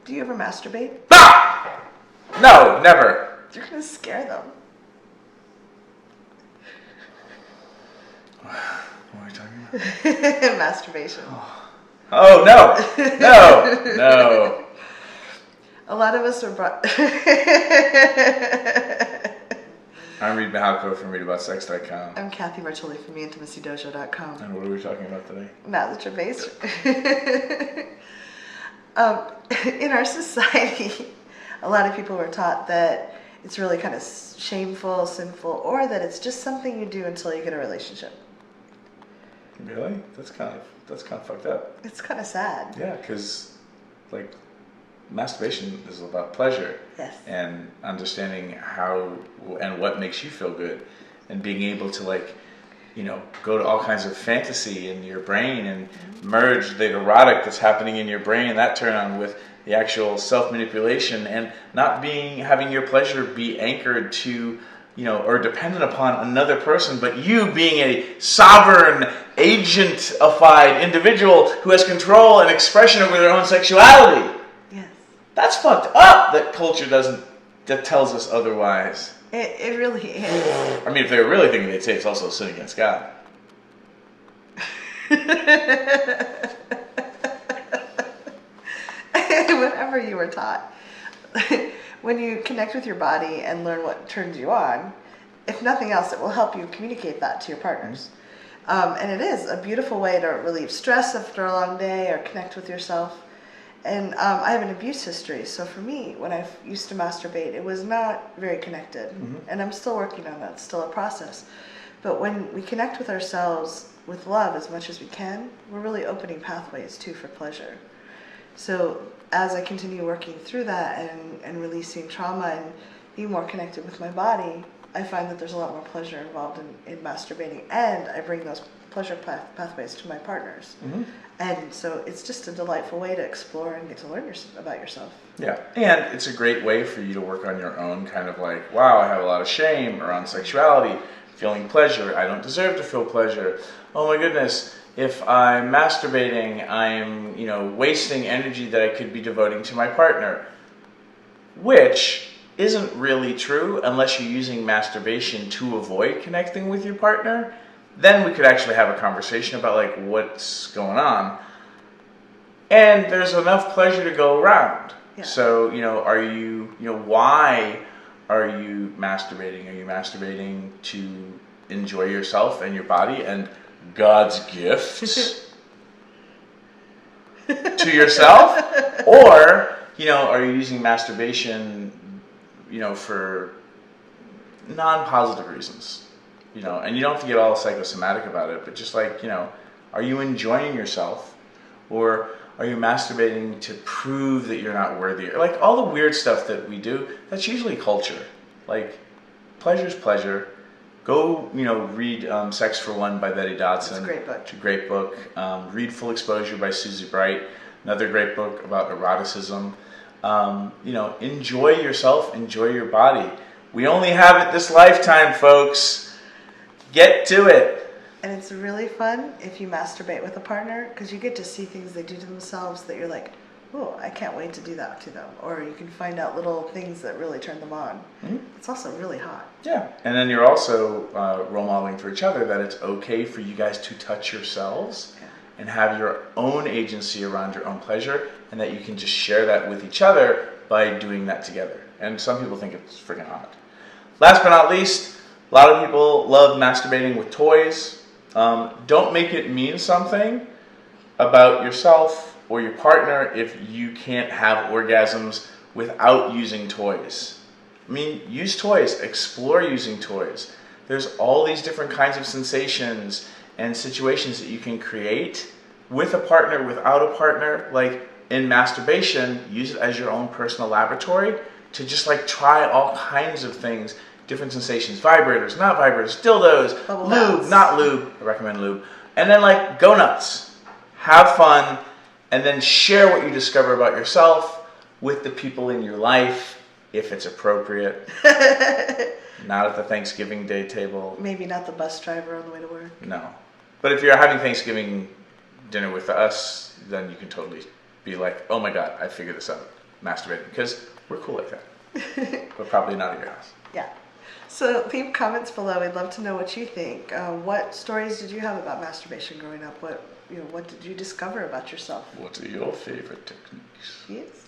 Do you ever masturbate? Ah! No, never. You're going to scare them. What are we talking about? Masturbation. Oh, no. No. A lot of us are brought... I'm Reid from ReidAboutSex.com. I'm Cathy from MeintimacyDojo.com. And what are we talking about today? Masturbation. In our society, a lot of people were taught that it's really kind of shameful, sinful, or that it's just something you do until you get a relationship. Really? That's kind of fucked up. It's kind of sad. Yeah, because like masturbation is about pleasure. Yes. And understanding how and what makes you feel good, and being able to go to all kinds of fantasy in your brain and merge the erotic that's happening in your brain and that turn on with the actual self-manipulation, and not having your pleasure be anchored to, or dependent upon another person, but you being a sovereign, agentified individual who has control and expression over their own sexuality. Yes. That's fucked up that culture that tells us otherwise. It really is. I mean, if they were really thinking, they'd say it's also a sin against God. Whatever you were taught. When you connect with your body and learn what turns you on, if nothing else, it will help you communicate that to your partners. And it is a beautiful way to relieve stress after a long day or connect with yourself. And I have an abuse history, so for me, when I used to masturbate, it was not very connected. Mm-hmm. And I'm still working on that, it's still a process. But when we connect with ourselves with love as much as we can, we're really opening pathways too for pleasure. So as I continue working through that and releasing trauma and being more connected with my body, I find that there's a lot more pleasure involved in masturbating, and I bring those pleasure pathways to my partners. Mm-hmm. And so it's just a delightful way to explore and get to learn about yourself. Yeah, and it's a great way for you to work on your own kind of like, wow, I have a lot of shame around sexuality, feeling pleasure, I don't deserve to feel pleasure. Oh my goodness, if I'm masturbating, I'm, wasting energy that I could be devoting to my partner. Which isn't really true unless you're using masturbation to avoid connecting with your partner. Then we could actually have a conversation about like what's going on. And there's enough pleasure to go around. Yeah. So, why are you masturbating? Are you masturbating to enjoy yourself and your body and God's gifts to yourself? Or, are you using masturbation, for non-positive reasons? And you don't have to get all psychosomatic about it, but just like, are you enjoying yourself, or are you masturbating to prove that you're not worthy? Or like all the weird stuff that we do, that's usually culture. Like, pleasure's pleasure. Go, read Sex for One by Betty Dodson. It's a great book. It's a great book. Read Full Exposure by Susie Bright. Another great book about eroticism. Enjoy yourself, enjoy your body. We only have it this lifetime, folks. Get to it. And it's really fun if you masturbate with a partner, because you get to see things they do to themselves that you're like, oh, I can't wait to do that to them. Or you can find out little things that really turn them on. Mm-hmm. It's also really hot. Yeah. And then you're also role modeling for each other that it's okay for you guys to touch yourselves and have your own agency around your own pleasure, and that you can just share that with each other by doing that together. And some people think it's freaking hot. Last but not least, a lot of people love masturbating with toys. Don't make it mean something about yourself or your partner if you can't have orgasms without using toys. I mean, use toys. Explore using toys. There's all these different kinds of sensations and situations that you can create with a partner, without a partner. Like in masturbation, use it as your own personal laboratory to just like try all kinds of things. Different sensations, vibrators, not vibrators, dildos, bubble lube, baths. Not lube, I recommend lube. And then like, go nuts. Have fun, and then share what you discover about yourself with the people in your life, if it's appropriate. Not at the Thanksgiving Day table. Maybe not the bus driver on the way to work. No. But if you're having Thanksgiving dinner with us, then you can totally be like, oh my God, I figured this out. masturbating because we're cool like that, but probably not at your house. Yeah. So leave comments below. We'd love to know what you think. What stories did you have about masturbation growing up? What did you discover about yourself? What are your favorite techniques? Yes.